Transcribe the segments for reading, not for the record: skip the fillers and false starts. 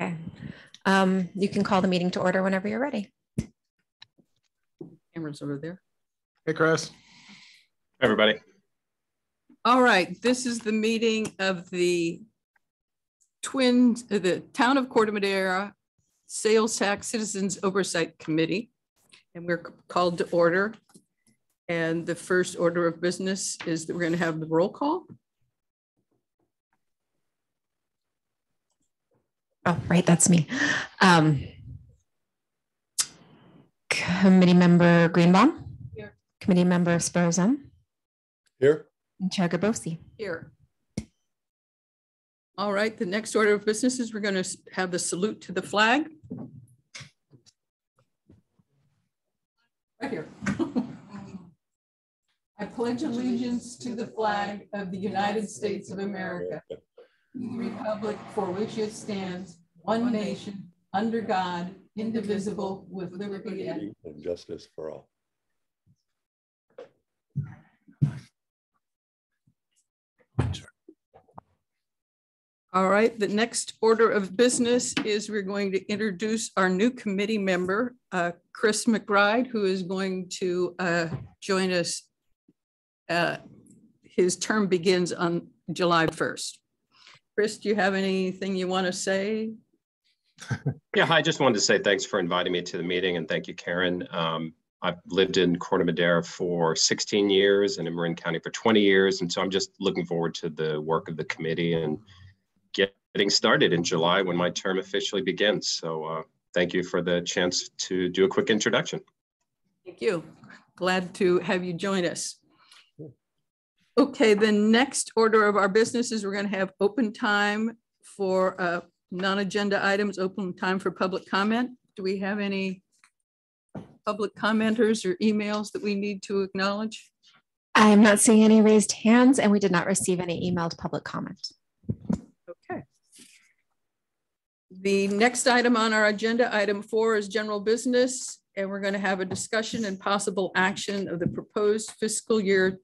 Okay. You can call the meeting to order whenever you're ready. Cameron's over there. Hey, Chris. Everybody. All right, this is the meeting of the Town of Corte Madera Sales Tax Citizens Oversight Committee, and we're called to order. And the first order of business is that we're going to have the roll call. Oh, right, that's me. Committee member Greenbaum. Here. Committee member Spurzum. Here. And Chair Gabosi. Here. All right, the next order of business is we're going to have the salute to the flag. Right here. I pledge allegiance to the flag of the United States of America, the republic for which it stands, one nation, under God, indivisible, with liberty and justice for all. All right, the next order of business is we're going to introduce our new committee member, Chris McBride, who is going to join us. His term begins on July 1st. Chris, do you have anything you want to say? Yeah, I just wanted to say thanks for inviting me to the meeting, and thank you, Karen. I've lived in Corte Madera for 16 years and in Marin County for 20 years, and so I'm just looking forward to the work of the committee and getting started in July when my term officially begins. So thank you for the chance to do a quick introduction. Thank you. Glad to have you join us. Okay, the next order of our business is we're going to have open time for non-agenda items, open time for public comment. Do we have any public commenters or emails that we need to acknowledge? I am not seeing any raised hands, and we did not receive any emailed public comment. Okay. The next item on our agenda, item 4, is general business, and we're going to have a discussion and possible action of the proposed fiscal year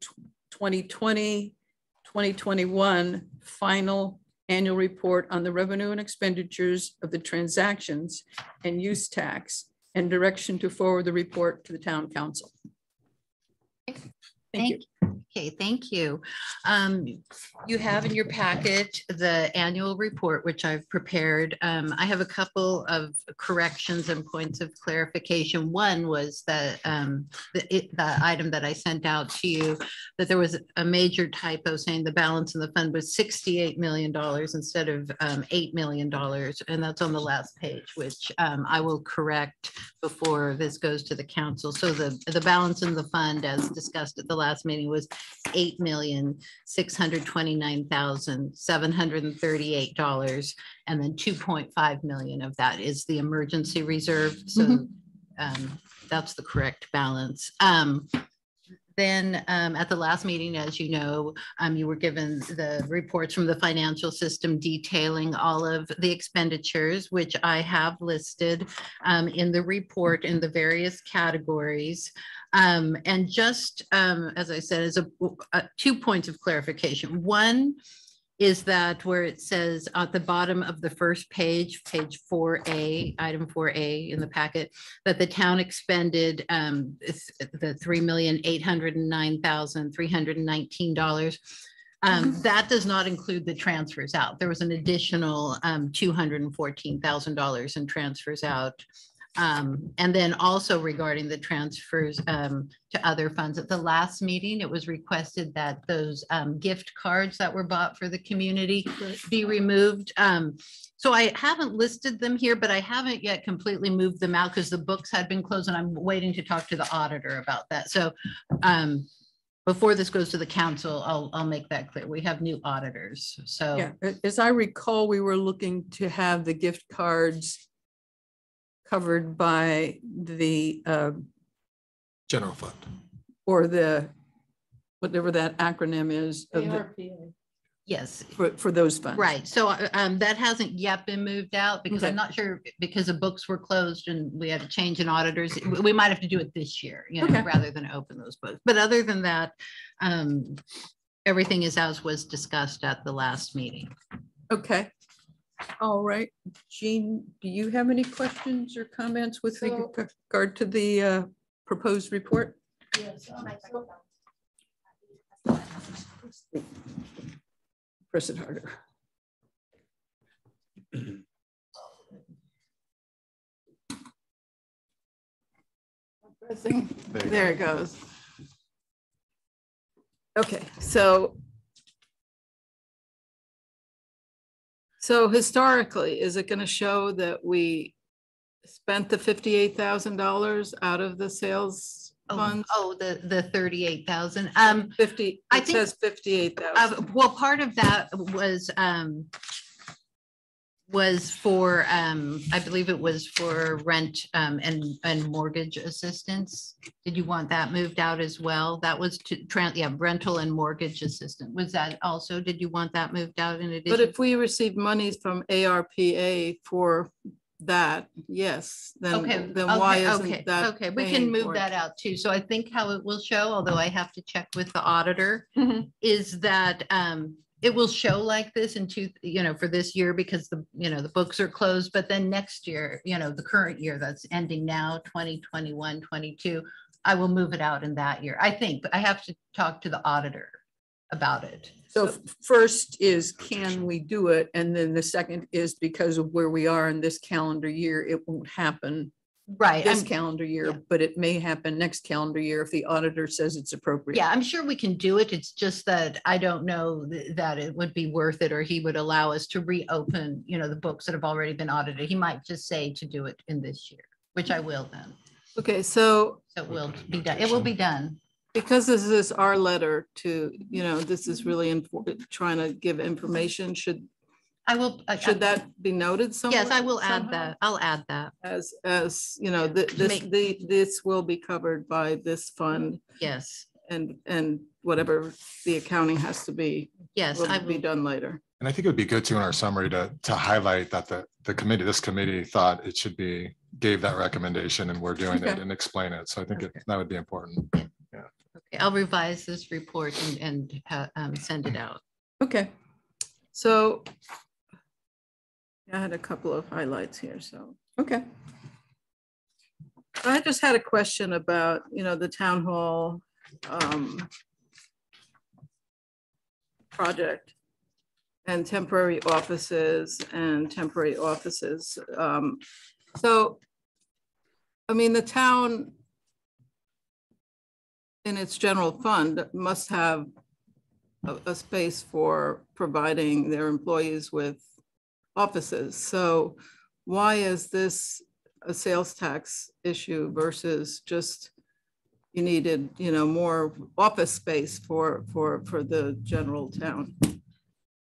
2020-2021 final annual report on the revenue and expenditures of the transactions and use tax, and direction to forward the report to the town council. Thank you. Okay, thank you. You have in your packet the annual report, which I've prepared. I have a couple of corrections and points of clarification. One was that the item that I sent out to you, that there was a major typo saying the balance in the fund was $68 million instead of $8 million. And that's on the last page, which I will correct before this goes to the council. So the balance in the fund, as discussed at the last meeting, was $8,629,738, and then $2.5 million of that is the emergency reserve. So that's the correct balance. Then at the last meeting, as you know, you were given the reports from the financial system detailing all of the expenditures, which I have listed in the report in the various categories. And just as I said, as 2 points of clarification. One is that where it says at the bottom of the first page, page 4A, item 4A in the packet, that the town expended the $3,809,319. That does not include the transfers out. There was an additional $214,000 in transfers out. And then also regarding the transfers to other funds, at the last meeting, it was requested that those gift cards that were bought for the community be removed. So I haven't listed them here, but I haven't yet completely moved them out because the books had been closed and I'm waiting to talk to the auditor about that. So before this goes to the council, I'll make that clear. We have new auditors. So yeah, as I recall, we were looking to have the gift cards covered by the General fund. Or the, whatever that acronym is. Of the, yes. For those funds. Right. So that hasn't yet been moved out because I'm not sure, because the books were closed and we had a change in auditors. We might have to do it this year, you know, rather than open those books. But other than that, everything is as was discussed at the last meeting. Okay. All right, Jean, do you have any questions or comments with regard to the proposed report? Yes. Press it harder. There it goes. Okay, so historically, is it going to show that we spent the $58,000 out of the sales funds? Oh, the 38,000. 50. I It think- says 58,000. Well, part of that was for I believe it was for rent and mortgage assistance. Did you want that moved out as well? That was to rental and mortgage assistance. Was that also, did you want that moved out in addition? But if we receive monies from ARPA for that, yes, then why isn't that? Okay, we can paying move for it? that out too. So I think how it will show, although I have to check with the auditor, Mhm. is that it will show like this for this year because the books are closed, but then next year, the current year that's ending now, 2021, 22, I will move it out in that year. I think, but I have to talk to the auditor about it. So first is, can we do it? And then the second is, because of where we are in this calendar year, it won't happen Right. this calendar year, yeah. but it may happen next calendar year if the auditor says it's appropriate. Yeah, I'm sure we can do it. It's just that I don't know that it would be worth it, or he would allow us to reopen, the books that have already been audited. He might just say to do it in this year, which I will then. Okay, so So it will be done. It will be done. because this is our letter to, this is really important, trying to give information, should that be noted somewhere? Yes, I will add somehow? that. I'll add that. As this will be covered by this fund, Yes, and whatever the accounting has to be, yes, I will be will. done later. And I think it would be good to, in our summary, to highlight that this committee thought it should be, gave that recommendation, and we're doing it, Okay. and explain it. So I think that would be important. Okay, I'll revise this report and send it out. Okay, so I had a couple of highlights here, so, okay. I just had a question about, the town hall project and temporary offices. So, I mean, the town in its general fund must have a space for providing their employees with offices. So why is this a sales tax issue versus just you needed, more office space for the general town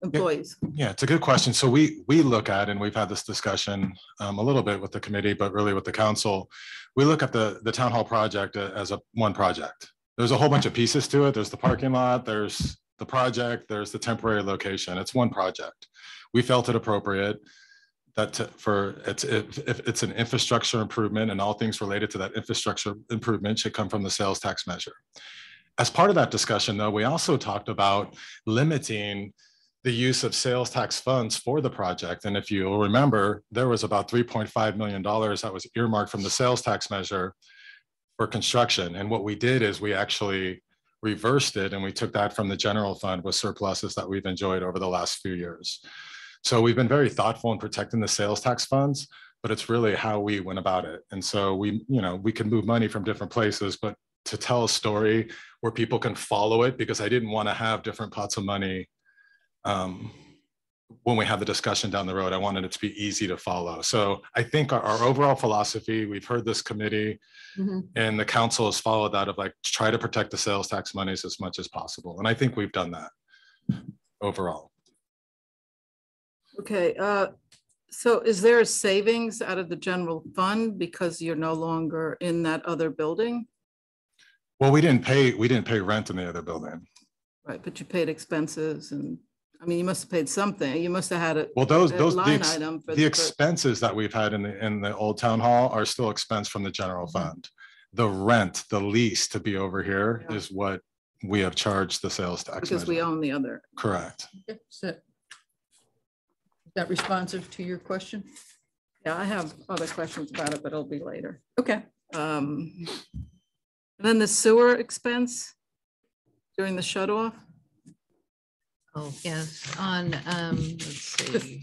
employees? Yeah, it's a good question. So we look at, and we've had this discussion a little bit with the committee, but really with the council, we look at the town hall project as one project. There's a whole bunch of pieces to it. There's the parking lot, there's the project, there's the temporary location. It's one project. We felt it appropriate that if it's an infrastructure improvement, and all things related to that infrastructure improvement should come from the sales tax measure. As part of that discussion, though, we also talked about limiting the use of sales tax funds for the project. And if you'll remember, there was about $3.5 million that was earmarked from the sales tax measure for construction. And what we did is we actually reversed it, and we took that from the general fund with surpluses that we've enjoyed over the last few years. So we've been very thoughtful in protecting the sales tax funds, but it's really how we went about it. And so we can move money from different places, but to tell a story where people can follow it, because I didn't want to have different pots of money when we have the discussion down the road. I wanted it to be easy to follow. So I think our overall philosophy, we've heard this committee and the council has followed that of try to protect the sales tax monies as much as possible. And I think we've done that overall. Okay, so is there a savings out of the general fund because you're no longer in that other building? Well, we didn't pay rent in the other building. Right, but you paid expenses, and I mean, you must have paid something. You must have had a the item for the expenses that we've had in the old town hall are still expense from the general fund. The rent, the lease to be over here is what we have charged the sales tax because we measure. own the other. Correct. So that responsive to your question? Yeah, I have other questions about it, but it'll be later. Okay. And then the sewer expense during the shut off. Oh, yes, on, let's see.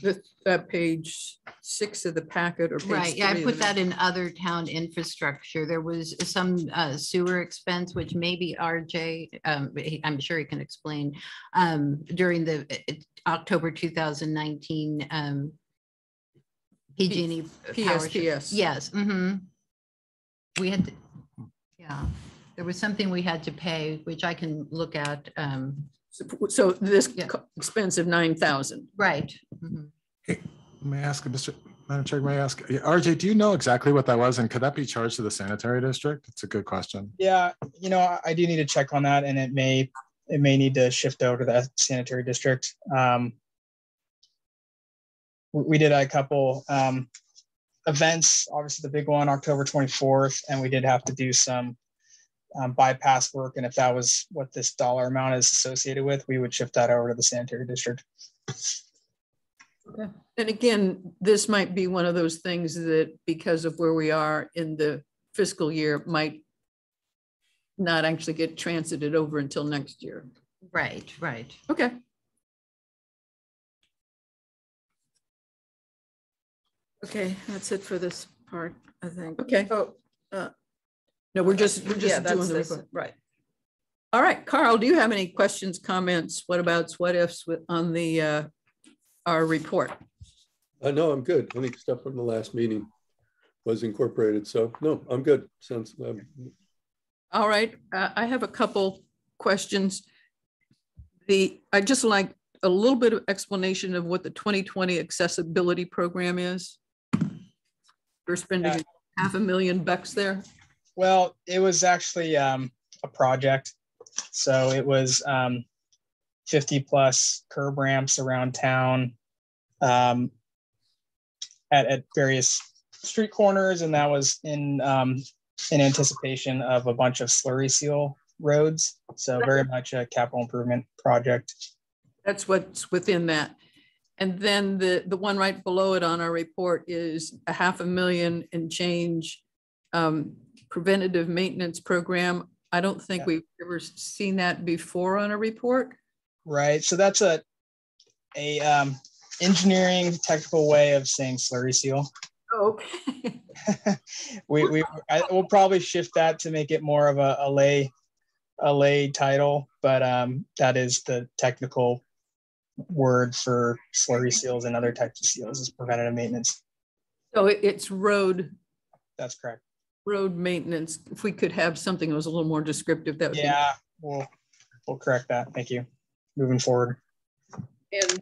Page 6 of the packet or page Right, yeah, I 3 of put the- that in other town infrastructure. There was some sewer expense, which maybe RJ, I'm sure he can explain, during the October 2019 PG&E power shut- PSPS. Yes. We had, yeah, there was something we had to pay, which I can look at. So this Yeah. expense of 9,000. Right. May I ask, Madam Chair, may I ask, RJ, do you know exactly what that was? And could that be charged to the sanitary district? It's a good question. Yeah, I do need to check on that, and it may need to shift over to the sanitary district. We did a couple events, obviously the big one, October 24th, and we did have to do some bypass work. And if that was what this dollar amount is associated with, we would shift that over to the sanitary district. Okay. And again, this might be one of those things that because of where we are in the fiscal year might not actually get transited over until next year. Right, right. Okay. Okay, that's it for this part, I think. Okay. Oh, No, we're just yeah, doing that's the this, report. right. All right, Carl, do you have any questions, comments, what abouts, what ifs on the our report? No, I'm good. I think stuff from the last meeting was incorporated. So no, I'm good. Sounds All right, I have a couple questions. I'd just like a little bit of explanation of what the 2020 accessibility program is. We're spending $500,000 there. Well, it was actually a project. So it was 50 plus curb ramps around town at various street corners. And that was in anticipation of a bunch of slurry seal roads. So very much a capital improvement project. That's what's within that. And then the one right below it on our report is $500,000 and change preventative maintenance program. I don't think we've ever seen that before on a report. Right. So that's a engineering technical way of saying slurry seal. Okay. We'll probably shift that to make it more of a lay title, but that is the technical word for slurry seals and other types of seals is preventative maintenance. So it's road. That's correct. Road maintenance. If we could have something that was a little more descriptive, that would be. We'll correct that. Thank you. Moving forward. And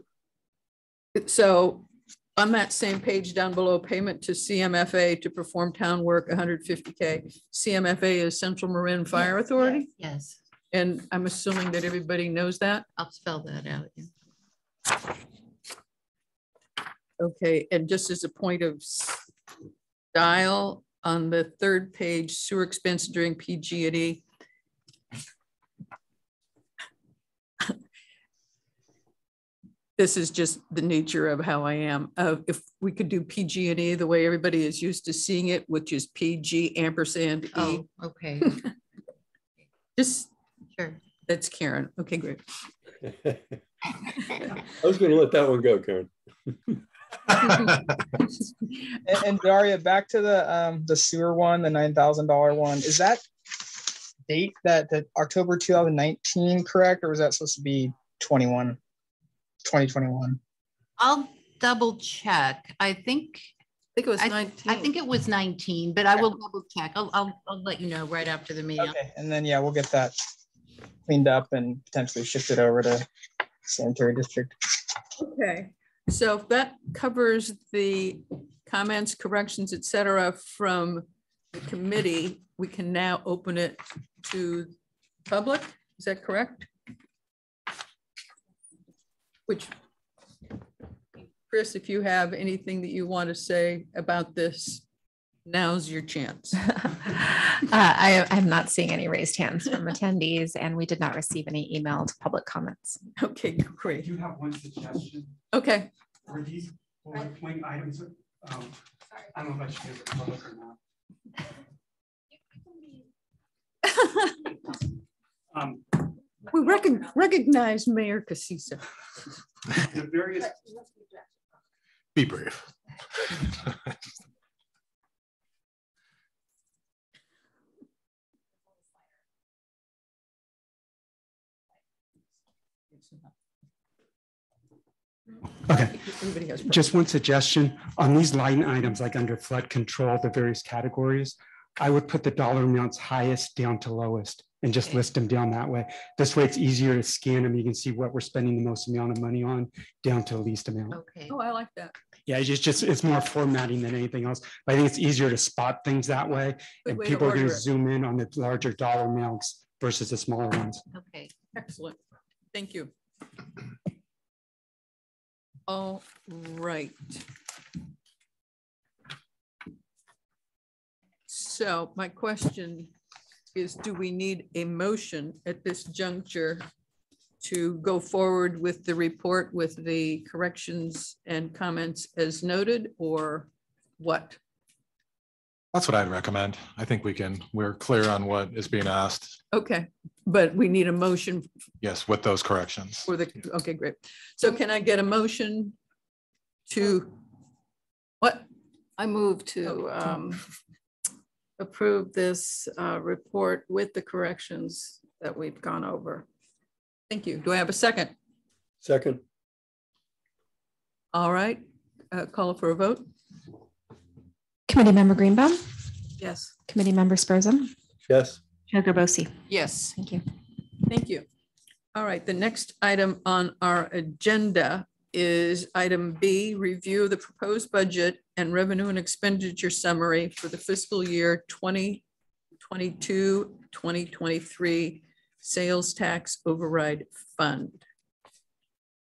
so on that same page down below, payment to CMFA to perform town work, $150K. CMFA is Central Marin Fire Authority. Yes. And I'm assuming that everybody knows that. I'll spell that out. Yeah. Okay, and just as a point of style, on the third page, sewer expense during PG&E. This is just the nature of how I am. If we could do PG&E the way everybody is used to seeing it, which is PG ampersand E. Oh, okay. Just sure. That's Karen. Okay, great. I was going to let that one go, Karen. and Daria, back to the sewer one, the $9,000 one. Is that date that October 2019 correct, or was that supposed to be 2021? I'll double check. I think it was 19. I think it was 19, but I will double check. I'll let you know right after the meeting. Okay, and then we'll get that cleaned up and potentially shifted over to sanitary district. Okay, so if that covers the comments, corrections, etc. from the committee, we can now open it to public. Is that correct? Which, Chris, if you have anything that you want to say about this, now's your chance. I'm not seeing any raised hands from attendees, and we did not receive any emailed public comments. Okay, great. I do have one suggestion. Okay. For these Point items. I don't know if I should give it public or not. We recognize Mayor Casissa. The various. Be brief. Okay, just one suggestion on these line items, like under flood control, the various categories, I would put the dollar amounts highest down to lowest and just list them down that way. This way it's easier to scan them. You can see what we're spending the most amount of money on down to the least amount. Okay. Oh, I like that. Yeah, it's more formatting than anything else. But I think it's easier to spot things that way. And people are going to zoom in on the larger dollar amounts versus the smaller ones. Okay. Excellent. Thank you. All right. So my question is, do we need a motion at this juncture to go forward with the report with the corrections and comments as noted, or what? That's what I'd recommend. I think we're clear on what is being asked. Okay, but we need a motion. Yes, with those corrections. Okay, great. So can I get a motion to what? I move to approve this report with the corrections that we've gone over. Thank you. Do I have a second? Second. All right, call for a vote. Committee Member Greenbaum, Yes. Committee Member Spurzum, Yes. Chair Garbosi. Yes. Thank you. Thank you. All right, the next item on our agenda is item B, review of the proposed budget and revenue and expenditure summary for the fiscal year 2022-2023 sales tax override fund.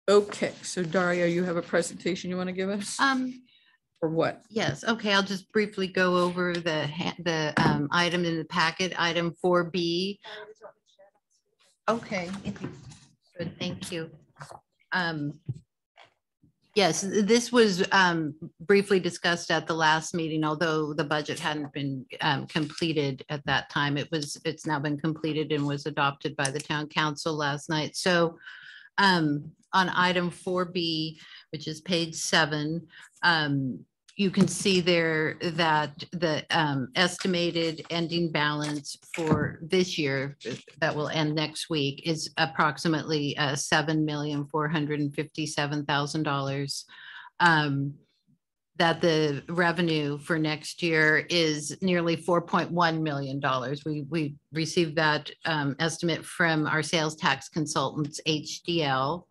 Okay, so Daria, you have a presentation you want to give us? Or what? Yes. Okay. I'll just briefly go over the item in the packet, item 4B. Okay. If you could, thank you. Yes, this was briefly discussed at the last meeting, although the budget hadn't been completed at that time. It's now been completed and was adopted by the town council last night. So on item 4B, which is page 7, you can see there that the estimated ending balance for this year that will end next week is approximately $7,457,000. That the revenue for next year is nearly $4.1 million. We received that estimate from our sales tax consultants, HDL,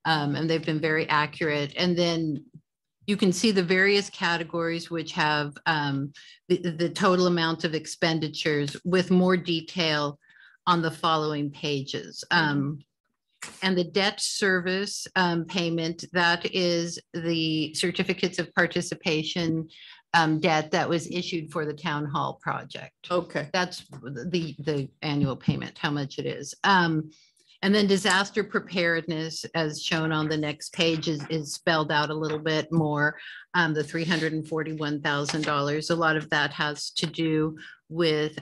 and they've been very accurate. And then you can see the various categories which have the total amount of expenditures with more detail on the following pages. And the debt service payment, that is the certificates of participation debt that was issued for the town hall project. Okay. That's the annual payment, how much it is. And then disaster preparedness, as shown on the next page, is spelled out a little bit more. The $341,000. A lot of that has to do with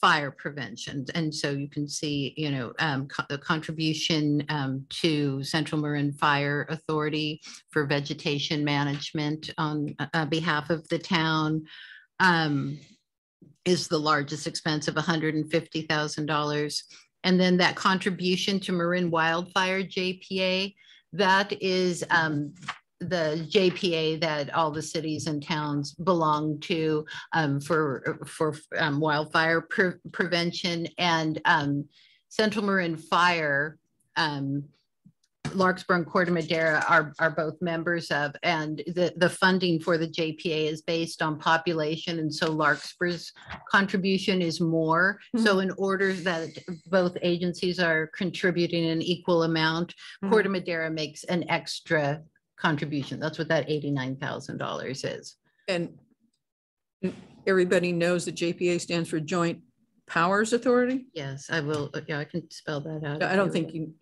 fire prevention. And so you can see, the contribution to Central Marin Fire Authority for vegetation management on behalf of the town is the largest expense of $150,000. And then that contribution to Marin Wildfire JPA, that is the JPA that all the cities and towns belong to for wildfire prevention, and Central Marin Fire, Larkspur and Corte Madera are both members of, and the funding for the JPA is based on population, and so Larkspur's contribution is more. Mm-hmm. So in order that both agencies are contributing an equal amount, mm-hmm. Corte Madera makes an extra contribution. That's what that $89,000 is. And everybody knows that JPA stands for Joint Powers Authority? Yes, I will. Yeah, I can spell that out. I don't think you...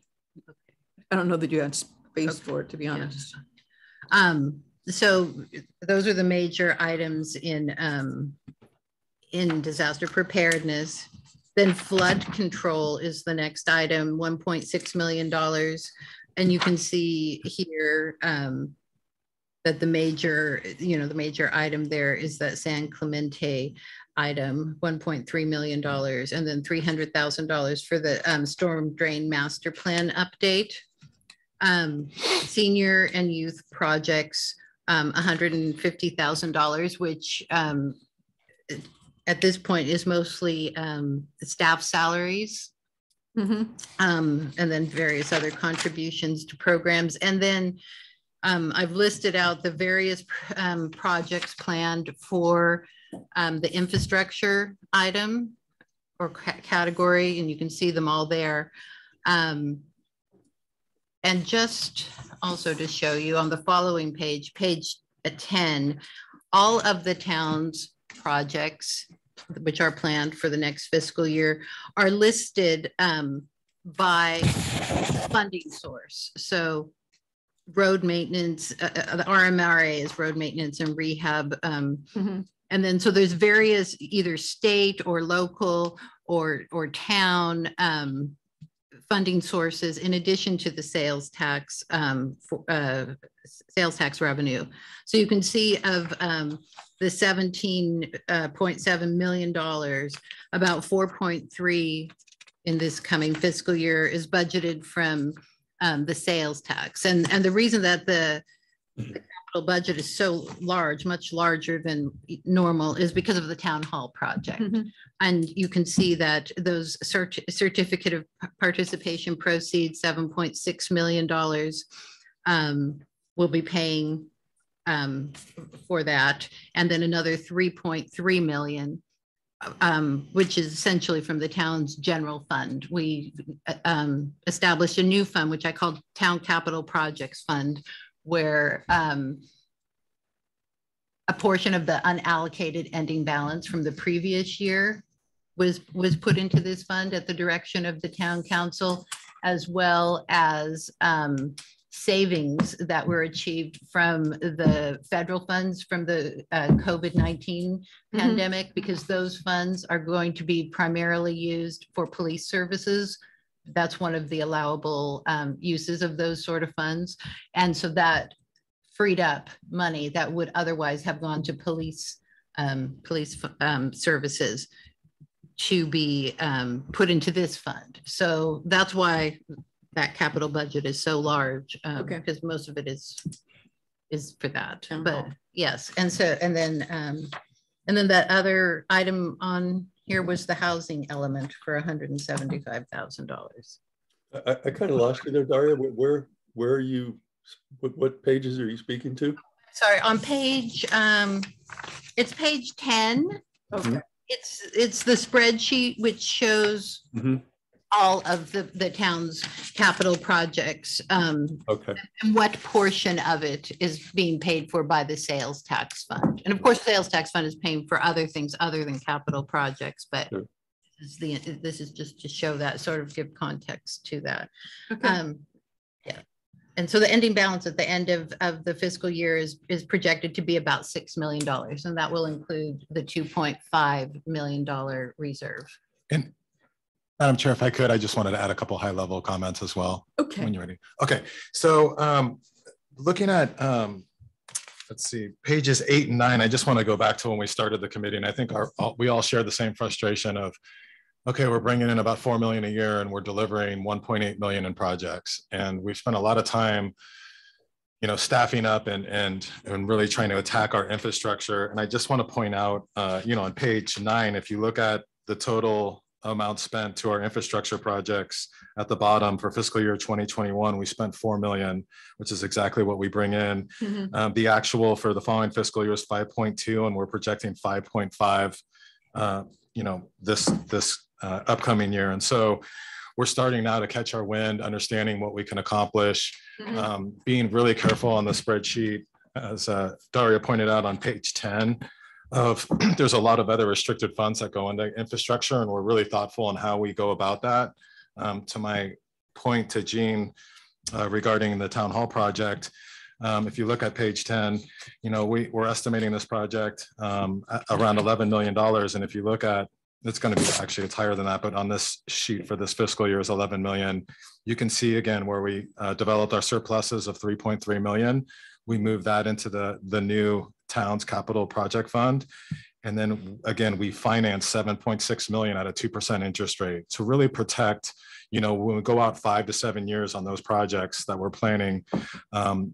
I don't know that you had space for it, to be honest. So those are the major items in disaster preparedness. Then flood control is the next item, $1.6 million. And you can see here that the major item there is that San Clemente item, $1.3 million, and then $300,000 for the storm drain master plan update. Senior and youth projects, $150,000, which at this point is mostly staff salaries. And then various other contributions to programs. And then I've listed out the various projects planned for the infrastructure item or category, and you can see them all there. And just also to show you on the following page, page 10, all of the town's projects which are planned for the next fiscal year are listed by funding source. So road maintenance, the RMRA is road maintenance and rehab. And then so there's various either state or local or town funding sources in addition to the sales tax revenue. So you can see of the $17.7 million, about 4.3 in this coming fiscal year is budgeted from the sales tax. And the reason that the capital budget is so large, much larger than normal, is because of the town hall project. And you can see that those certificate of participation proceeds, $7.6 million, will be paying for that. And then another 3.3 million, which is essentially from the town's general fund. We established a new fund, which I called Town Capital Projects Fund, where a portion of the unallocated ending balance from the previous year was put into this fund at the direction of the town council, as well as savings that were achieved from the federal funds from the COVID-19 pandemic, because those funds are going to be primarily used for police services. That's one of the allowable uses of those sort of funds. And so that freed up money that would otherwise have gone to police services to be put into this fund. So that's why that capital budget is so large, because most of it is for that. But yes, and then that other item on here was the housing element for $175,000. I kind of lost you there, Daria. Where are you? What pages are you speaking to? Sorry, on page, it's page 10. Okay. It's the spreadsheet which shows all of the town's capital projects. Okay. And what portion of it is being paid for by the sales tax fund. And of course, sales tax fund is paying for other things other than capital projects, but sure. This is just to show that, sort of give context to that. Okay. Yeah. And so the ending balance at the end of the fiscal year is projected to be about $6 million. And that will include the $2.5 million reserve. And Madam Chair, if I could, I just wanted to add a couple high level comments as well. Okay. When you're ready. Okay. So looking at, let's see, pages 8 and 9, I just want to go back to when we started the committee. And I think we all share the same frustration of, okay, we're bringing in about $4 million a year and we're delivering 1.8 million in projects. And we've spent a lot of time, staffing up and really trying to attack our infrastructure. And I just want to point out, on page 9, if you look at the total amount spent to our infrastructure projects at the bottom for fiscal year 2021, we spent 4 million, which is exactly what we bring in. The actual for the following fiscal year is 5.2, and we're projecting 5.5, this upcoming year. And so we're starting now to catch our wind, understanding what we can accomplish, being really careful on the spreadsheet, as Daria pointed out on page 10. There's a lot of other restricted funds that go into infrastructure, and we're really thoughtful on how we go about that. To my point to Jean regarding the town hall project, If you look at page 10, you know, we're estimating this project around $11 million. And if you look at, it's going to be, actually it's higher than that, but on this sheet for this fiscal year is 11 million. You can see again where we developed our surpluses of 3.3 million. We moved that into the new town's capital project fund. And then again, we financed 7.6 million at a 2% interest rate to really protect, you know, when we go out 5 to 7 years on those projects that we're planning,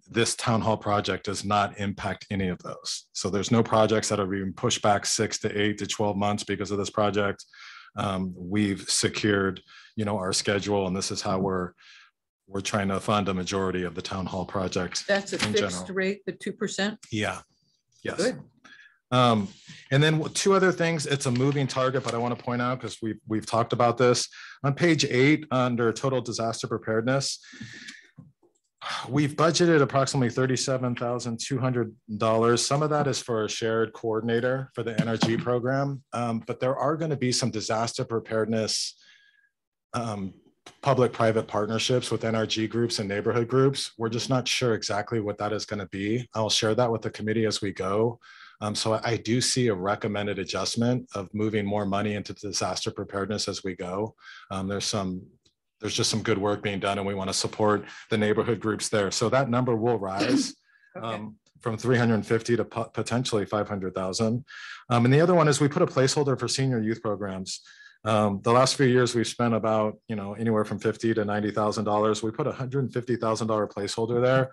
this town hall project does not impact any of those. So there's no projects that are being pushed back 6 to 8 to 12 months because of this project. We've secured, you know, our schedule, and this is how we're trying to fund a majority of the town hall project. That's a fixed rate, the 2%? Yeah, yes. Good. And then 2 other things, it's a moving target, but I want to point out, because we've talked about this on page 8 under total disaster preparedness, we've budgeted approximately $37,200. Some of that is for a shared coordinator for the NRG program, but there are going to be some disaster preparedness public-private partnerships with NRG groups and neighborhood groups. We're just not sure exactly what that is going to be. I'll share that with the committee as we go. So I do see a recommended adjustment of moving more money into disaster preparedness as we go. There's just some good work being done, and we want to support the neighborhood groups there. So that number will rise from 350 to potentially 500,000. And the other one is we put a placeholder for senior youth programs. The last few years we've spent about, you know, anywhere from $50,000 to $90,000. We put a $150,000 placeholder there.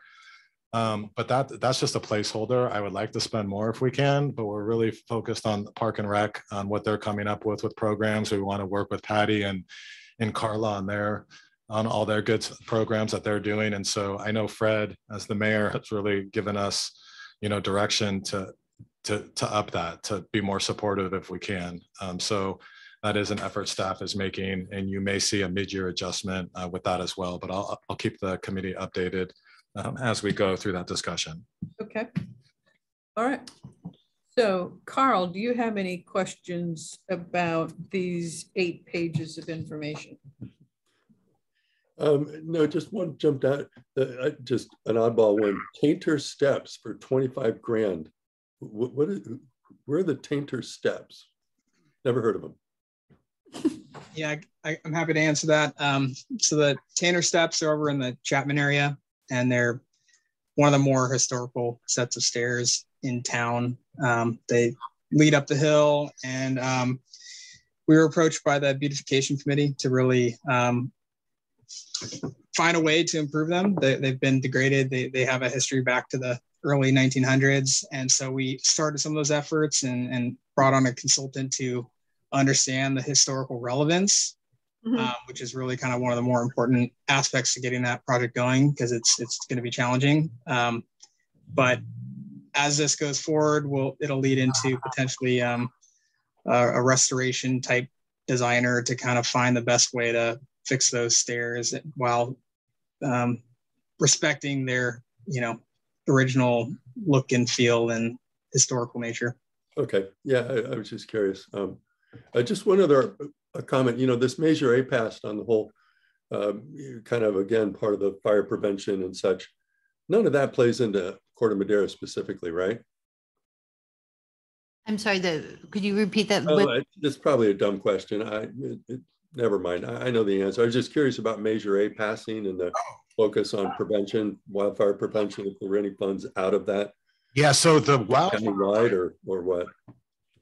But that's just a placeholder. I would like to spend more if we can, but we're really focused on Park and Rec, on what they're coming up with programs. We want to work with Patty and Carla on all their good programs that they're doing. And so I know Fred, as the mayor, has really given us, you know, direction to up that, to be more supportive if we can. So that is an effort staff is making, and you may see a mid-year adjustment with that as well. But I'll keep the committee updated as we go through that discussion. Okay. All right. So Carl, do you have any questions about these 8 pages of information? No, just one jumped out. Just an oddball one. Tainter steps for 25 grand. Where are the Tainter steps? Never heard of them. Yeah, I'm happy to answer that. So the Tanner steps are over in the Chapman area, and they're one of the more historical sets of stairs in town. They lead up the hill, and we were approached by the beautification committee to really find a way to improve them. They've been degraded. They have a history back to the early 1900s. And so we started some of those efforts and brought on a consultant to understand the historical relevance, which is really kind of one of the more important aspects to getting that project going, because it's going to be challenging. But as this goes forward, it'll lead into potentially a restoration type designer to kind of find the best way to fix those stairs while respecting their, you know, original look and feel and historical nature. Okay, yeah, I was just curious. Just one other comment, you know, this Measure A passed on the whole, kind of, again, part of the fire prevention and such. None of that plays into Corte Madera specifically, right? I'm sorry, could you repeat that? It's probably a dumb question. Never mind, I know the answer. I was just curious about Measure A passing and the focus on prevention, wildfire prevention, if there were any funds out of that. Yeah, so the wildfire or what?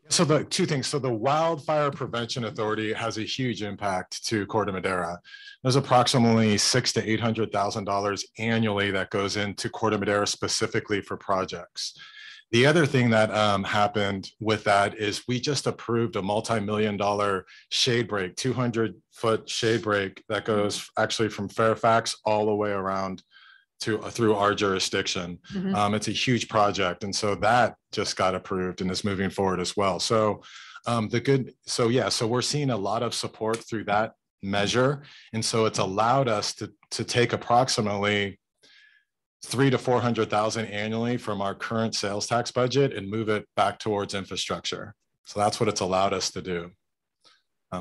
So the 2 things. So the Wildfire Prevention Authority has a huge impact to Corte Madera. There's approximately $600,000 to $800,000 annually that goes into Corte Madera specifically for projects. The other thing that happened with that is we just approved a multi-million-dollar shade break, 200-foot shade break that goes actually from Fairfax all the way around through our jurisdiction. It's a huge project, and so that just got approved and is moving forward as well. So so we're seeing a lot of support through that measure, and so it's allowed us to take approximately $300,000 to $400,000 annually from our current sales tax budget and move it back towards infrastructure. So that's what it's allowed us to do.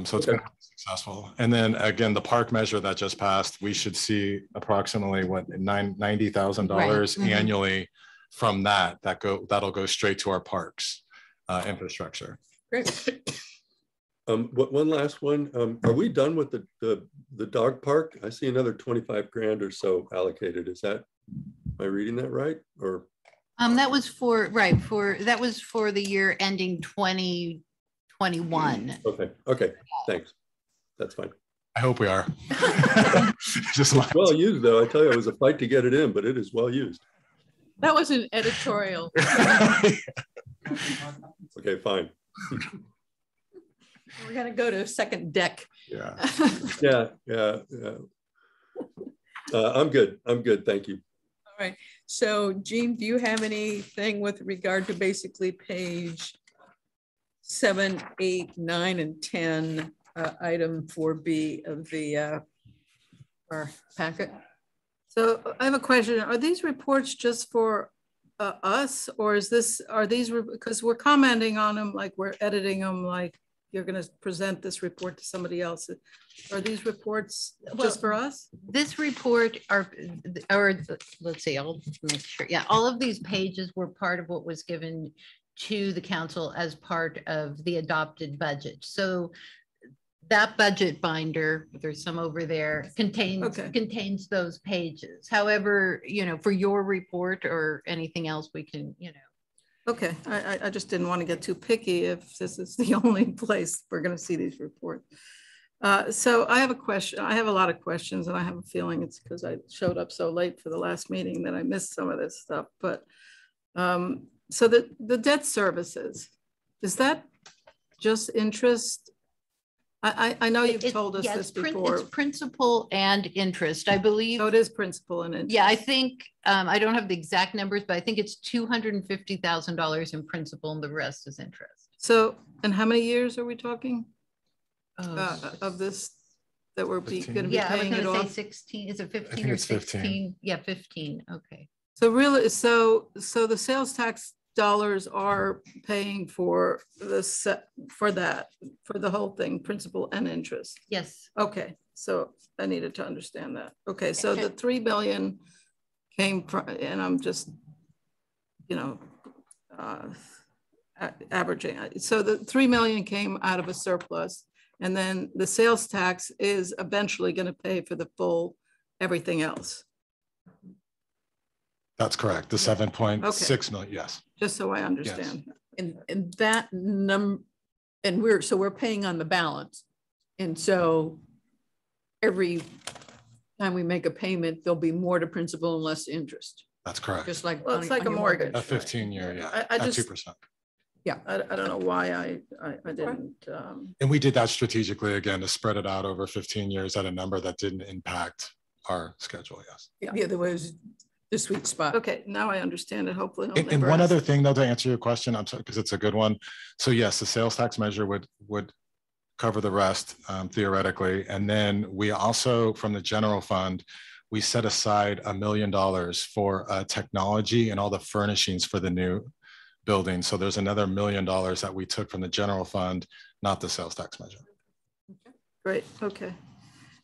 So it's been successful. And then again, the park measure that just passed, we should see approximately what $90,000 annually from that'll go straight to our parks infrastructure. Great. One last one. Are we done with the dog park? I see another 25 grand or so allocated. Am I reading that right? Or that was that was for the year ending 2021. Okay. Thanks. That's fine. I hope we are. Just well used, though. I tell you, it was a fight to get it in, but it is well used. That was an editorial. Okay, fine. We're gonna go to second deck. Yeah. Yeah. I'm good. Thank you. All right. So, Jean, do you have anything with regard to basically page 7, 8, 9, and 10, item 4B of the our packet? So, I have a question. Are these reports just for us, or are these because we're commenting on them, like we're editing them, like you're going to present this report to somebody else? Are these reports just for us? This report let's see, I'll make sure. Yeah, all of these pages were part of what was given to the council as part of the adopted budget. So that budget binder, there's some over there, contains those pages. However, for your report or anything else, we can, Okay, I just didn't want to get too picky if this is the only place we're going to see these reports. So I have a question. I have a lot of questions, and I have a feeling it's because I showed up so late for the last meeting that I missed some of this stuff. But so the debt services, is that just interest? I know you've told us this before. It's principal and interest, I believe. So it is principal and interest. Yeah, I think, I don't have the exact numbers, but I think it's $250,000 in principal and the rest is interest. So, and how many years are we talking of this that we're going to be paying it off? I was going to say 16. Is it 15 or 16? 15. Yeah, 15. Okay. So really, so the sales tax dollars are paying for the whole thing, principal and interest. Yes. Okay, so I needed to understand that. Okay, so the 3 billion came from, and I'm just, averaging. So the 3 million came out of a surplus, and then the sales tax is eventually going to pay for the full everything else. That's correct. The 7.6 million. Yes. Just so I understand. Yes. And that number, and we're paying on the balance. And so every time we make a payment, there'll be more to principal and less interest. That's correct. Just like, well, it's like a mortgage. A 15-year, yeah. I just, 2%. Yeah, I don't know why I didn't. And we did that strategically, again, to spread it out over 15 years at a number that didn't impact our schedule, yes. Yeah, there was the sweet spot. Okay, now I understand it, hopefully. And one other thing, though, to answer your question, I'm sorry, because it's a good one. So yes, the sales tax measure would cover the rest, theoretically. And then we also, from the general fund, we set aside $1 million for technology and all the furnishings for the new building. So there's another $1 million that we took from the general fund, not the sales tax measure. Okay. Great, okay.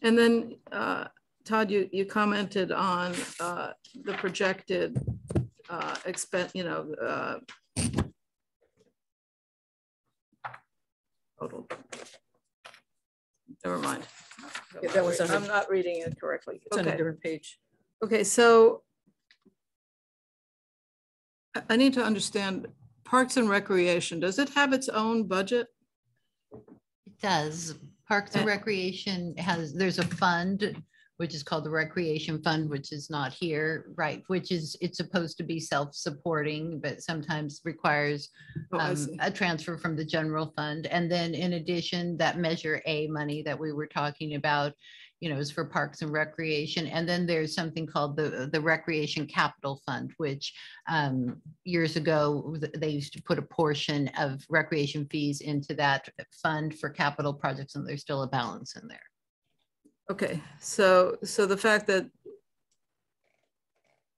And then Todd, you commented on the projected expense, total. Never mind. Yeah, that was I'm not reading it correctly. It's on a different page. Okay, so I need to understand Parks and Recreation. Does it have its own budget? It does. Parks and Recreation there's a fund, which is called the Recreation Fund, which is not here, right? It's supposed to be self-supporting, but sometimes requires a transfer from the general fund. And then in addition, that Measure A money that we were talking about, is for Parks and Recreation. And then there's something called the Recreation Capital Fund, which years ago, they used to put a portion of recreation fees into that fund for capital projects, and there's still a balance in there. Okay, so the fact that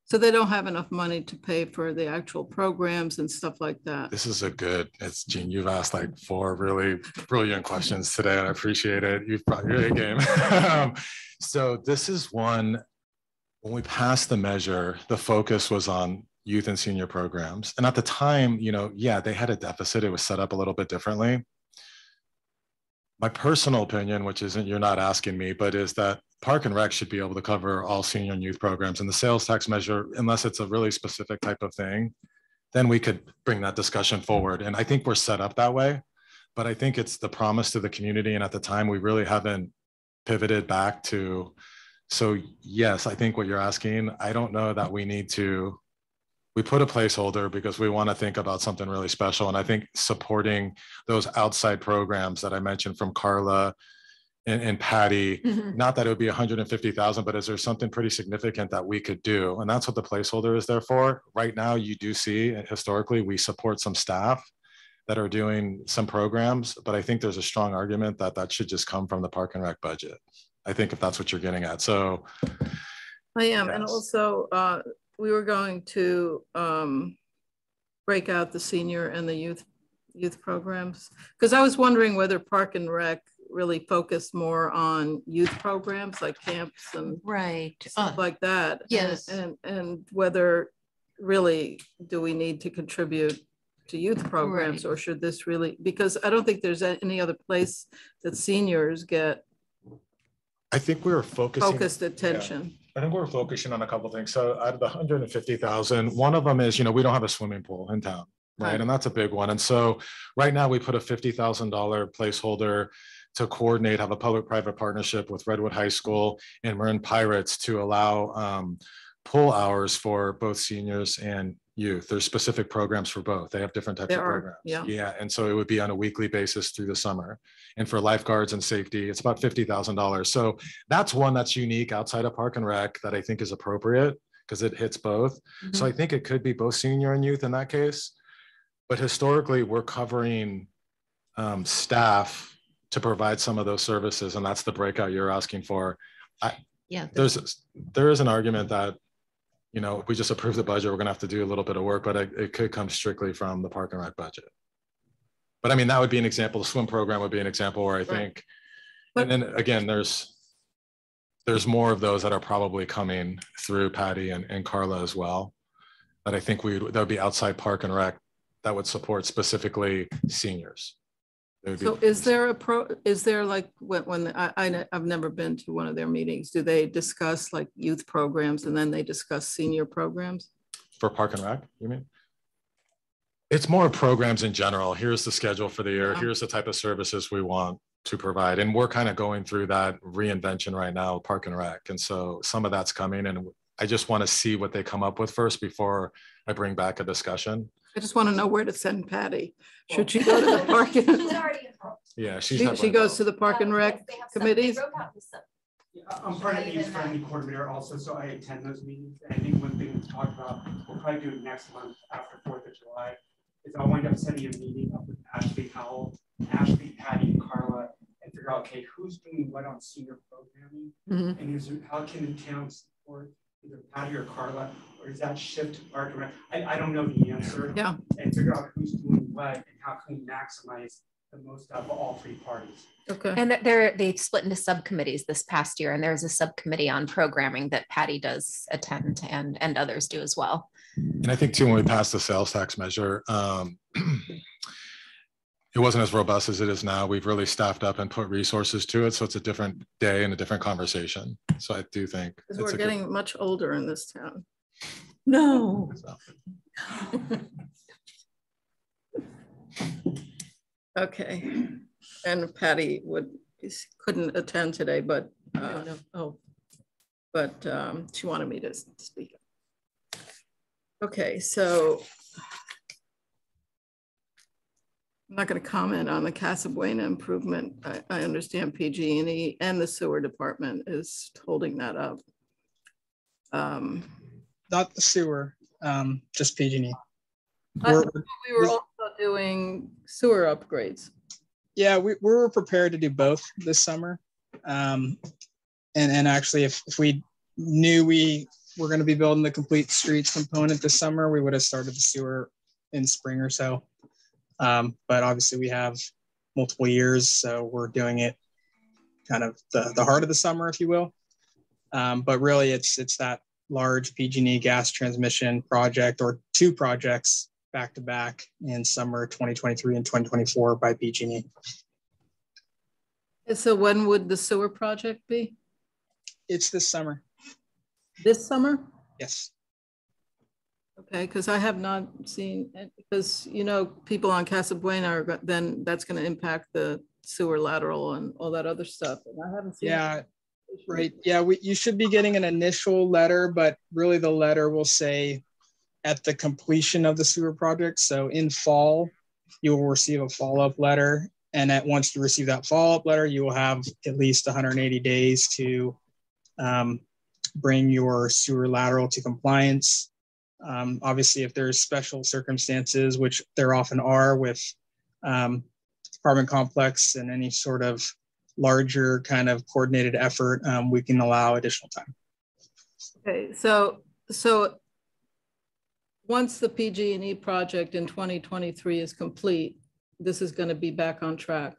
So they don't have enough money to pay for the actual programs and stuff like that. This is it's Gene, you've asked like 4 really brilliant questions today, and I appreciate it. You've brought your A game. So this is one, when we passed the measure, the focus was on youth and senior programs. And at the time, yeah, they had a deficit. It was set up a little bit differently. My personal opinion, which isn't, you're not asking me, but is that Park and Rec should be able to cover all senior and youth programs, and the sales tax measure, unless it's a really specific type of thing, then we could bring that discussion forward. And I think we're set up that way, but I think it's the promise to the community. And at the time, we really haven't pivoted back to, so yes, I think what you're asking, I don't know that we need to, we put a placeholder because we want to think about something really special. And I think supporting those outside programs that I mentioned from Carla and Patty, not that it would be 150,000, but is there something pretty significant that we could do? And that's what the placeholder is there for. Right now, you do see, historically, we support some staff that are doing some programs, but I think there's a strong argument that that should just come from the Park and Rec budget. I think if that's what you're getting at. So I am. Yes. And also we were going to break out the senior and the youth programs, because I was wondering whether Park and Rec really focused more on youth programs like camps and stuff like that. Yes. And whether really do we need to contribute to youth programs, or should this really, because I don't think there's any other place that seniors get, I think we were focused attention. Yeah. I think we're focusing on a couple of things. So out of the 150,000, one of them is, we don't have a swimming pool in town, right? And that's a big one. And so right now we put a $50,000 placeholder to coordinate, have a public-private partnership with Redwood High School and Marin Pirates to allow pool hours for both seniors and youth. There's specific programs for both. They have different types of programs. Yeah. And so it would be on a weekly basis through the summer. And for lifeguards and safety, it's about $50,000. So that's one that's unique outside of Park and Rec that I think is appropriate because it hits both. So I think it could be both senior and youth in that case. But historically, we're covering staff to provide some of those services. And that's the breakout you're asking for. There is an argument that, if we just approve the budget, we're going to have to do a little bit of work, but it could come strictly from the Park and Rec budget. But I mean, that would be an example. The swim program would be an example where I think, and then again, there's more of those that are probably coming through Patty and Carla as well. That I think that would be outside Park and Rec that would support specifically seniors. So is there like when I've never been to one of their meetings, do they discuss like youth programs and then they discuss senior programs? For Park and Rec, you mean? It's more programs in general. Here's the schedule for the year. Here's the type of services we want to provide. And we're kind of going through that reinvention right now, Park and Rec. And so some of that's coming, and I just want to see what they come up with first before I bring back a discussion. I just want to know where to send Patty. Should she go to the Park? Yeah, she goes to the Park and Rec committees. I'm part of the youth friendly coordinator also, so I attend those meetings. And I think one thing to talk about, we'll probably do it next month after 4th of July, is I'll wind up setting a meeting up with Ashley Howell, Ashley, Patty, and Carla, and figure out, okay, who's doing what on senior programming, and how can the town support either Patty or Carla, or does that shift to Park and Rec? I don't know the answer. Yeah. And figure out who's doing what and how can we maximize the most out of all 3 parties. Okay. And they split into subcommittees this past year, and there's a subcommittee on programming that Patty does attend and others do as well. And I think too, when we passed the sales tax measure, it wasn't as robust as it is now. We've really staffed up and put resources to it. So it's a different day and a different conversation. So I do think we're getting much older in this town. No. Okay. And Patty couldn't attend today, but she wanted me to speak. Okay, so I'm not going to comment on the Casa Buena improvement. I understand PG&E and the sewer department is holding that up. Not the sewer, just PG&E. We were also doing sewer upgrades. Yeah, we were prepared to do both this summer. And actually, if we knew we we're going to be building the complete streets component this summer. We would have started the sewer in spring or so. But obviously we have multiple years, so we're doing it kind of the heart of the summer, if you will. But really it's that large PG&E gas transmission project, or two projects back to back in summer 2023 and 2024 by PG&E. So when would the sewer project be? It's this summer. This summer? Yes. Okay, because I have not seen it, because, you know, people on Casa Buena are, then that's going to impact the sewer lateral and all that other stuff. And I haven't seen. Yeah, right. Yeah, you should be getting an initial letter, but really the letter will say at the completion of the sewer project. So in fall, you will receive a follow-up letter. And once you receive that follow-up letter, you will have at least 180 days to bring your sewer lateral to compliance. Obviously, if there's special circumstances, which there often are with apartment complex and any sort of larger kind of coordinated effort, we can allow additional time. Okay, so once the PG&E project in 2023 is complete, this is going to be back on track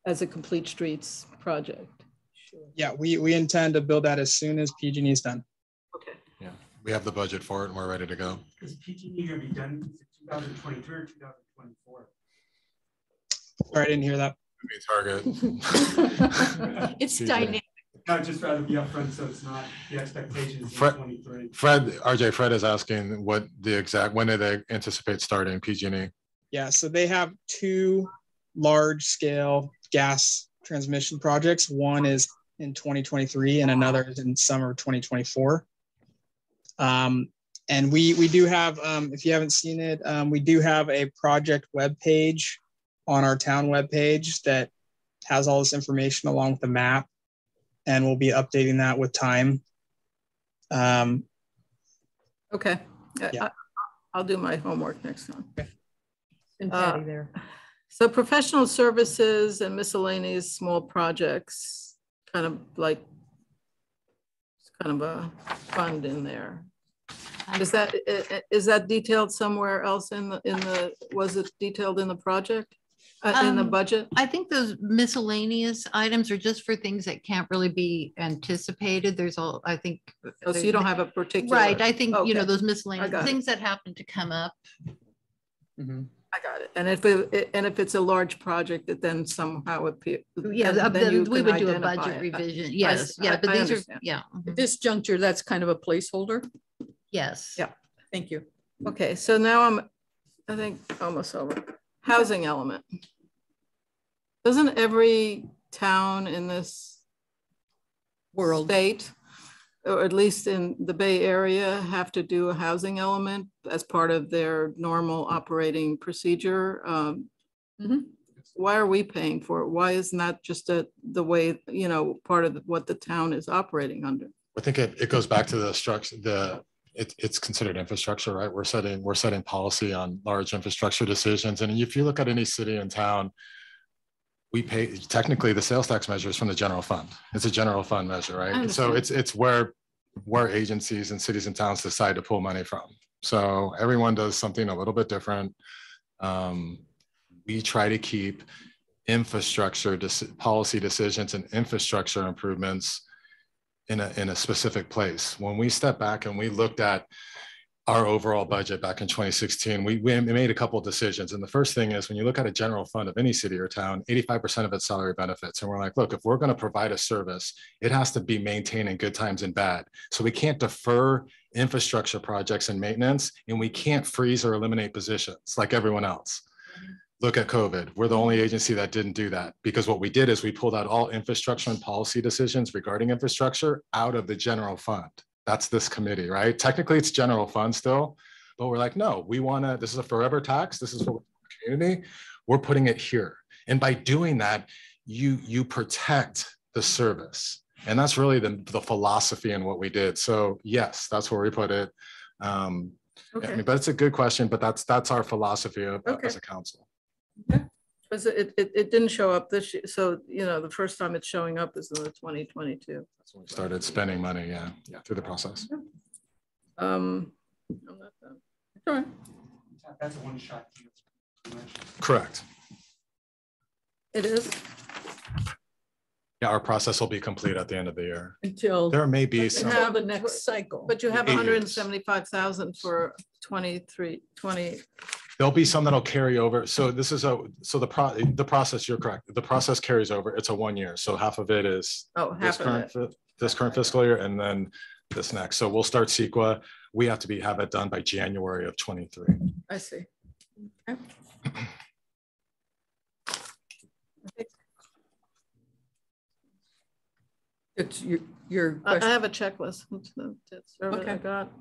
as a complete streets project. Yeah, we intend to build that as soon as PG&E is done. Okay. Yeah, we have the budget for it and we're ready to go. Is PG&E going to be done 2023 or 2024? Sorry, I didn't hear that. Target. It's dynamic. No, just rather be upfront, so it's not the expectations. Fred, 23. Fred is asking when do they anticipate starting PG&E? Yeah, so they have two large scale gas transmission projects. One is in 2023 and another is in summer 2024. And we do have, if you haven't seen it, we do have a project webpage on our town webpage that has all this information along with the map, and we'll be updating that with time. Okay, yeah. I'll do my homework next time. Okay. And Patty there. So professional services and miscellaneous small projects, kind of like, it's kind of a fund in there. Is that detailed somewhere else in the was it detailed in the project? In the budget? I think those miscellaneous items are just for things that can't really be anticipated. There's all, I think. Oh, so you don't have a particular. Right. I think, okay. You know, those miscellaneous things it. that happen to come up. Mm-hmm. I got it. And if it's a large project that then somehow appears. Yeah, then we would do a budget revision. Yes. Yeah. But these understand. are, yeah. At this juncture, that's kind of a placeholder. Yes. Yeah. Thank you. Okay. So now I think almost over. Housing element. Doesn't every town in this world state, or at least in the Bay Area, have to do a housing element as part of their normal operating procedure? Why are we paying for it? Why isn't that just the way, you know, part of what the town is operating under? I think it goes back to the structure, it's considered infrastructure, right? We're setting policy on large infrastructure decisions. And if you look at any city and town, we pay, technically the sales tax measure is from the general fund. It's a general fund measure, right? So it's where agencies and cities and towns decide to pull money from. So everyone does something a little bit different. We try to keep infrastructure policy decisions and infrastructure improvements in a specific place. When we step back and we looked at our overall budget back in 2016, we made a couple of decisions. And the first thing is when you look at a general fund of any city or town, 85% of it's salary benefits. And we're like, look, if we're going to provide a service, it has to be maintained in good times and bad. So we can't defer infrastructure projects and maintenance, and we can't freeze or eliminate positions like everyone else. Look at COVID. We're the only agency that didn't do that, because what we did is we pulled out all infrastructure and policy decisions regarding infrastructure out of the general fund. That's this committee, right? Technically it's general fund still, but we're like, no, we want to, this is a forever tax. This is for the community. We're putting it here. And by doing that, you protect the service. And that's really the philosophy in what we did. So yes, that's where we put it. Okay. I mean, but it's a good question, but that's our philosophy as a council. Okay. Because it didn't show up this year. So, you know, the first time it's showing up is in the 2022. That's when we started spending money, yeah, through the process. I'm not done. All right. That's a one shot. Correct. It is Yeah, our process will be complete at the end of the year. until There may be you some, have the next cycle. But you have 8 years. 175,000 for 20. there'll be some that'll carry over. So this is the process, you're correct. The process carries over. It's a 1 year. So half of it is Oh, half of it. this current fiscal year and then this next. So we'll start CEQA. We have to have it done by January of 23. I see. Okay. It's your I question. have a checklist. That's what Okay. I got.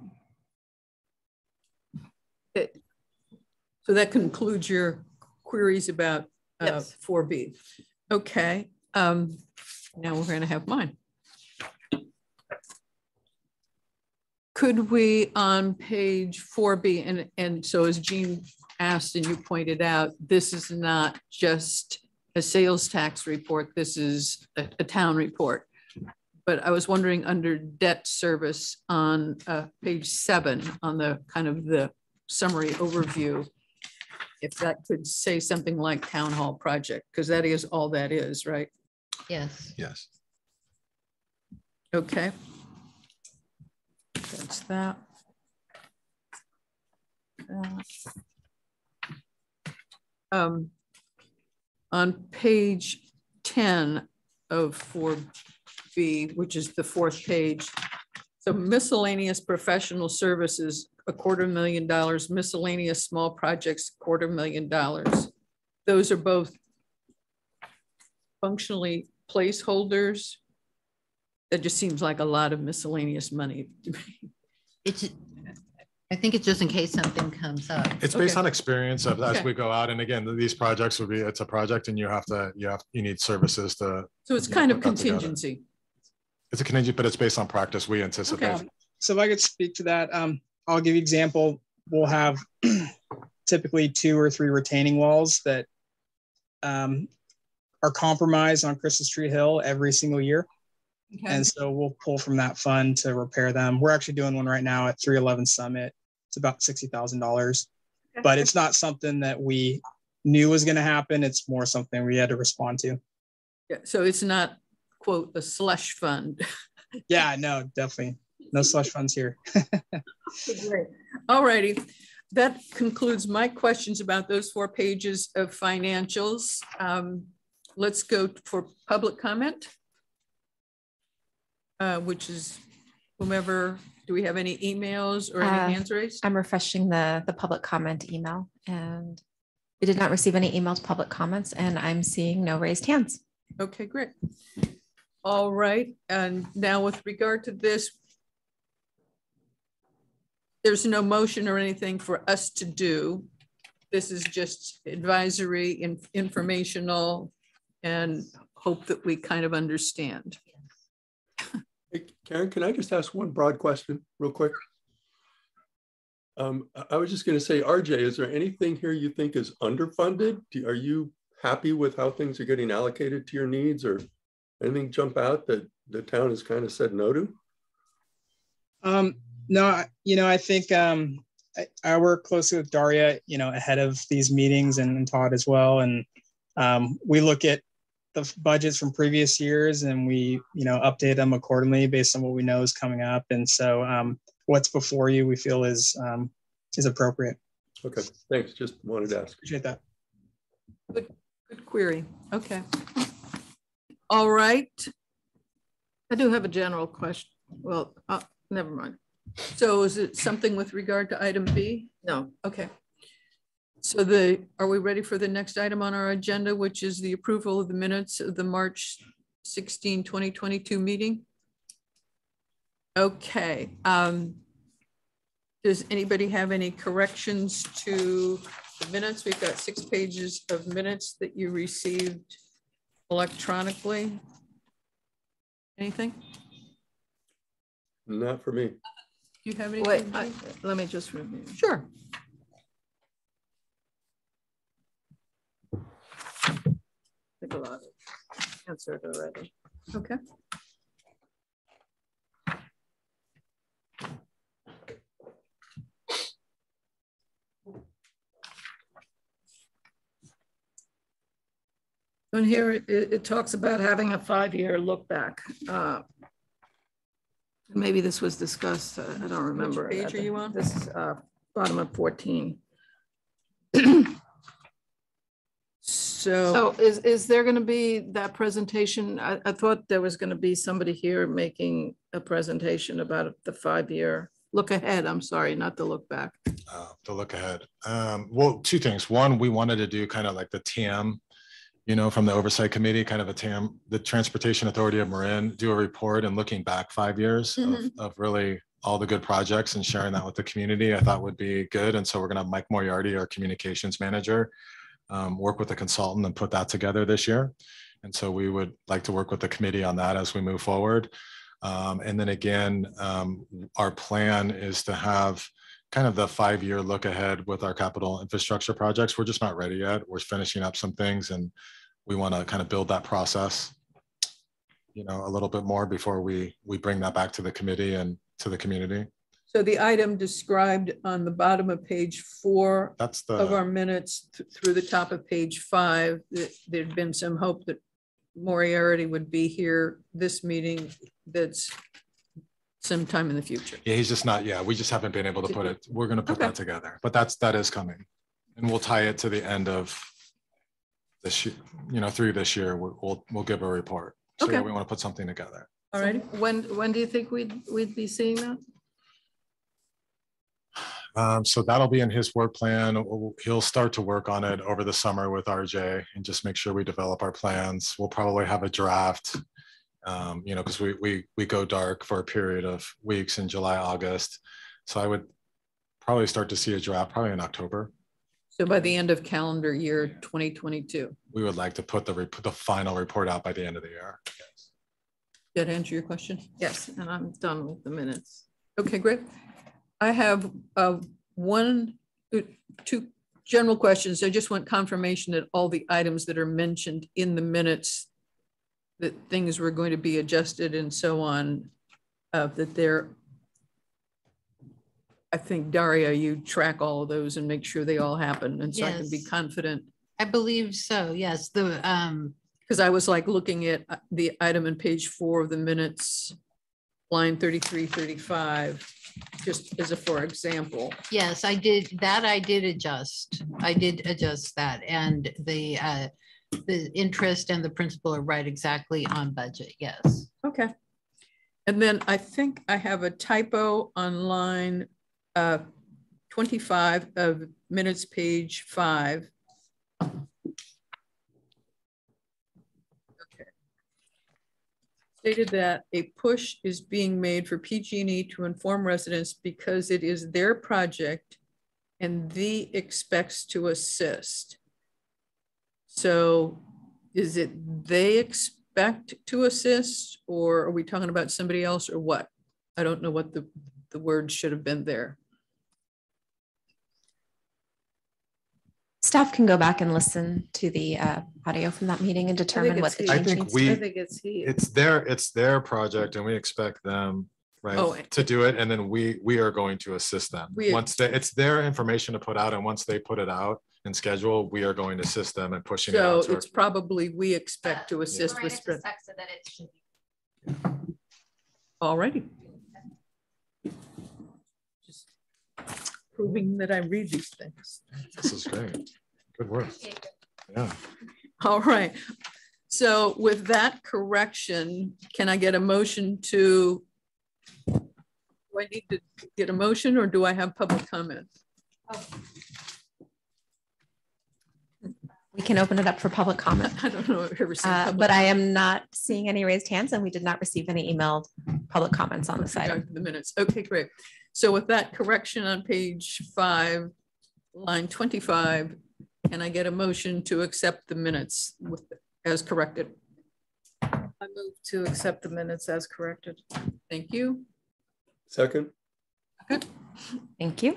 So that concludes your queries about Yes. 4B. Okay, now we're going to have mine. Could we on page 4B, and so as Jean asked and you pointed out, this is not just a sales tax report, this is a town report. But I was wondering under debt service on page 7 on the kind of the summary overview, if that could say something like town hall project, because that is all that is, right? Yes. Yes. Okay. That's that. On page 10 of 4B, which is the 4th page, so miscellaneous professional services, $250,000, miscellaneous small projects, $250,000. Those are both functionally placeholders. That just seems like a lot of miscellaneous money to me. I think it's just in case something comes up. It's based Okay. on experience of as Okay. we go out. And again, these projects will be, it's a project and you need services to. So it's kind of put that together. contingency. It's a contingency, but it's based on practice. We anticipate. Okay. So if I could speak to that, I'll give you an example. We'll have typically 2 or 3 retaining walls that are compromised on Christmas Tree Hill every single year. Okay. And so we'll pull from that fund to repair them. We're actually doing one right now at 311 Summit. It's about $60,000, but it's not something that we knew was going to happen. It's more something we had to respond to. Yeah, so it's not, quote, a slush fund. Yeah, no, definitely. No slush funds here. Great. All righty. That concludes my questions about those 4 pages of financials. Let's go for public comment, which is whomever. Do we have any emails or any hands raised? I'm refreshing the public comment email, and we did not receive any emailed public comments, and I'm seeing no raised hands. Okay, great. All right. And now with regard to this, there's no motion or anything for us to do. This is just advisory and informational, and hope that we kind of understand. Hey, Karen, can I just ask one broad question real quick? I was just going to say, RJ, is there anything here you think is underfunded? Are you happy with how things are getting allocated to your needs, or anything jump out that the town has kind of said no to? No, I think I work closely with Daria, ahead of these meetings and Todd as well. And we look at the budgets from previous years and we, update them accordingly based on what we know is coming up. And so what's before you, we feel is appropriate. Okay, thanks. Just wanted to ask. Appreciate that. Good query. Okay. All right. I do have a general question. Well, never mind. So is it something with regard to item B? No. Okay. So are we ready for the next item on our agenda, which is the approval of the minutes of the March 16, 2022 meeting? Okay. Does anybody have any corrections to the minutes? We've got 6 pages of minutes that you received electronically. Anything? Not for me. Do you have any? Wait, let me just review. Sure. Angela answered already. Okay. And here it talks about having a 5-year look back. Maybe this was discussed, I don't remember. Which page are you on? This bottom of 14. So is there going to be that presentation? I thought there was going to be somebody here making a presentation about the 5-year look ahead. I'm sorry, not the look back. To look ahead. Well, two things. One, we wanted to do kind of like the TAM, you know, from the Oversight Committee, kind of a TAM, the Transportation Authority of Marin, do a report and looking back 5 years of really all the good projects and sharing that with the community, I thought would be good. And so we're going to have Mike Moriarty, our communications manager, work with a consultant and put that together this year. And so we would like to work with the committee on that as we move forward. And then again, our plan is to have kind of the 5-year look ahead with our capital infrastructure projects. We're just not ready yet. We're finishing up some things and we want to kind of build that process, you know, a little bit more before we bring that back to the committee and to the community. So the item described on the bottom of page 4 That's the of our minutes through the top of page 5, there'd been some hope that Moriarty would be here this meeting. That's sometime in the future. Yeah, he's just not. Yeah, we just haven't been able to put it. We're going to put that together, but that is coming, and we'll tie it to the end of this year. You know, through this year, we'll give a report. So yeah, we want to put something together. All right. So when do you think we'd be seeing that? So that'll be in his work plan. He'll start to work on it over the summer with RJ and just make sure we develop our plans. We'll probably have a draft, you know, because we go dark for a period of weeks in July, August. So I would probably start to see a draft probably in October. So by the end of calendar year 2022. We would like to put the final report out by the end of the year. Yes. Did that answer your question? Yes, and I'm done with the minutes. Okay, great. I have two general questions. I just want confirmation that all the items that are mentioned in the minutes, that things were going to be adjusted and so on, that they're, I think, Daria, you track all of those and make sure they all happen. And so I can be confident. I believe so, yes. Because I was like looking at the item in page 4 of the minutes, line 33, 35, just as a for example. Yes, I did that. I did adjust that. And the interest and the principal are right exactly on budget. Yes. Okay. And then I think I have a typo on line 25 of minutes, page 5. Stated that a push is being made for PG&E to inform residents because it is their project and they expects to assist. So is it they expect to assist, or are we talking about somebody else, or what? I don't know what the word should have been there. Staff can go back and listen to the audio from that meeting and determine what the change needs to be. I think it's he. It's their project and we expect them, right, to do it. And then we are going to assist them. It's their information to put out, and once they put it out and schedule, we are going to assist them and pushing it out. So it's probably we expect to assist with spread. All righty. Just proving that I read these things. This is great. Good work. Yeah. All right. So with that correction, can I get a motion to, do I need to get a motion or do I have public comment? We can open it up for public comment. I don't know if I've ever seen public but I am not seeing any raised hands, and we did not receive any emailed public comments on this item. The minutes. Okay, great. So with that correction on page 5, line 25, can I get a motion to accept the minutes as corrected? I move to accept the minutes as corrected. Thank you. Second. Good. Thank you.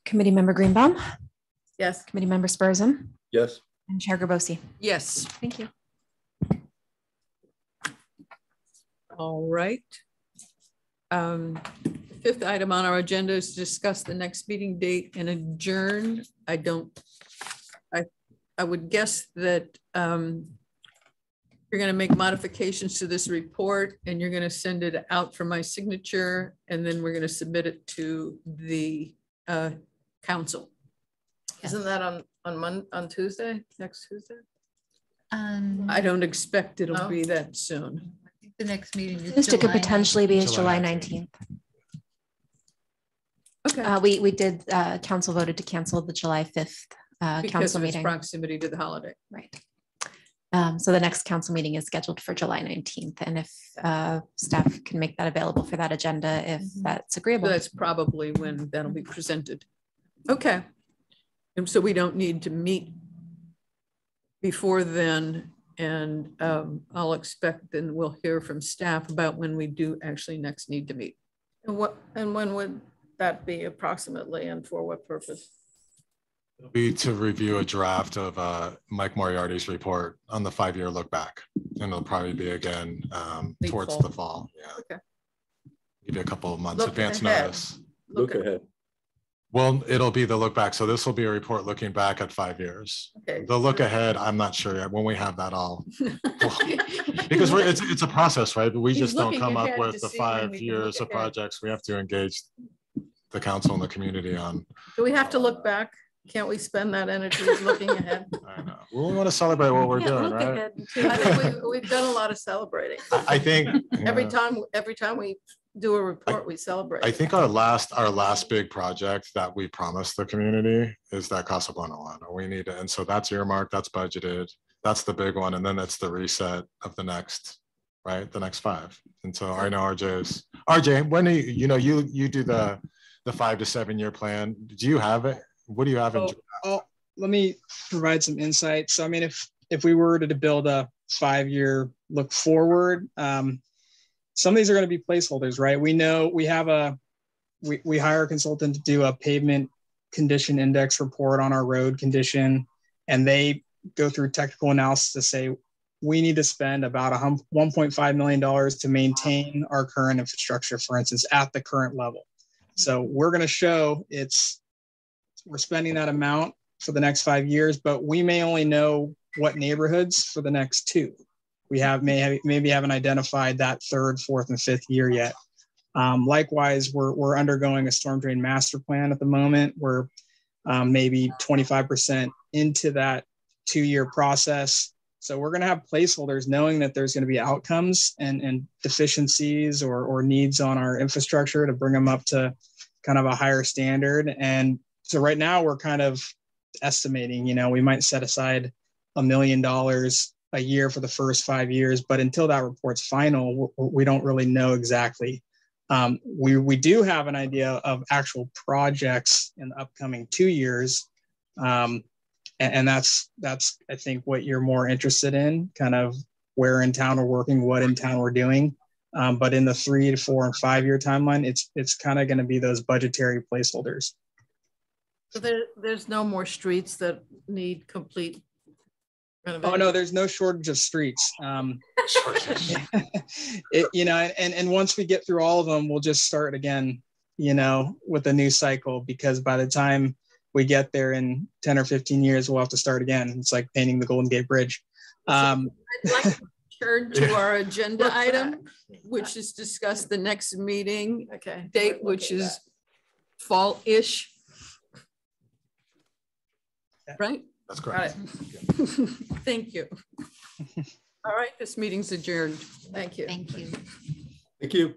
Committee member Greenbaum. Yes. Committee member Spursum. Yes. And Chair Garbosi. Yes. Thank you. All right. Fifth item on our agenda is to discuss the next meeting date and adjourn. I would guess that you're going to make modifications to this report and you're going to send it out for my signature, and then we're going to submit it to the council. Yes. Isn't that on Tuesday, next Tuesday? I don't expect it'll No? be that soon. I think the next meeting is It could July potentially be July July 19th. 19th. Okay. We did, council voted to cancel the July 5th Because council of its meeting. proximity to the holiday. Right. So the next council meeting is scheduled for July 19th. And if staff can make that available for that agenda, if that's So agreeable. that's probably when that'll be presented. Okay. And so we don't need to meet before then. And I'll expect then we'll hear from staff about when we do actually next need to meet. And when would that be approximately, and for what purpose? It'll be to review a draft of Mike Moriarty's report on the 5-year look back. And it'll probably be again Late towards fall. the fall. Yeah. Okay. Give you a couple of months Look advance ahead. notice. Look ahead. Well, it'll be the look back. So this will be a report looking back at 5 years. Okay. The look ahead, I'm not sure yet when we have that all. Because it's a process, right? But we He's just don't looking come up ahead with to the see when 5 we can years look of ahead. projects. We have to engage the council and the community on. Do we have to look back? Can't we spend that energy looking ahead? I know. We want to celebrate what we're Can't doing, look right? ahead too. I think we've done a lot of celebrating. I think Every yeah. time we do a report, we celebrate. I think our last big project that we promised the community is that Casa Buena one. We need to, and so that's earmarked, that's budgeted. That's the big one. And then it's the reset of the next, right? The next 5. And so I know RJ, when do you do the 5 to 7 year plan? Do you have it? What do you have in? Let me provide some insight. So, I mean, if we were to build a 5-year look forward, some of these are going to be placeholders, right? We know we have we hire a consultant to do a pavement condition index report on our road condition, and they go through technical analysis to say we need to spend about $1.5 million to maintain our current infrastructure, for instance, at the current level. So we're going to show we're spending that amount for the next 5 years, but we may only know what neighborhoods for the next 2. We maybe haven't identified that 3rd, 4th, and 5th year yet. Likewise, we're undergoing a storm drain master plan at the moment. We're maybe 25% into that 2-year process. So we're going to have placeholders knowing that there's going to be outcomes and deficiencies or needs on our infrastructure to bring them up to kind of a higher standard. And so right now we're kind of estimating, we might set aside $1 million a year for the first 5 years, but until that report's final, we don't really know exactly. We do have an idea of actual projects in the upcoming 2 years. And that's, I think, what you're more interested in, kind of where in town we're working, what in town we're doing. But in the 3 to 4 and 5 year timeline, it's kind of going to be those budgetary placeholders. So there's no more streets that need complete renovation? Oh, no, there's no shortage of streets. And once we get through all of them, we'll just start again, with a new cycle, because by the time we get there in 10 or 15 years, we'll have to start again. It's like painting the Golden Gate Bridge. I'd like to turn to our agenda item, which is discuss the next meeting date, which is fall-ish. Right? That's correct. Thank you. All right, this meeting's adjourned. Thank you. Thank you. Thank you.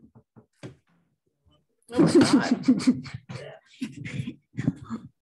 Oh my God.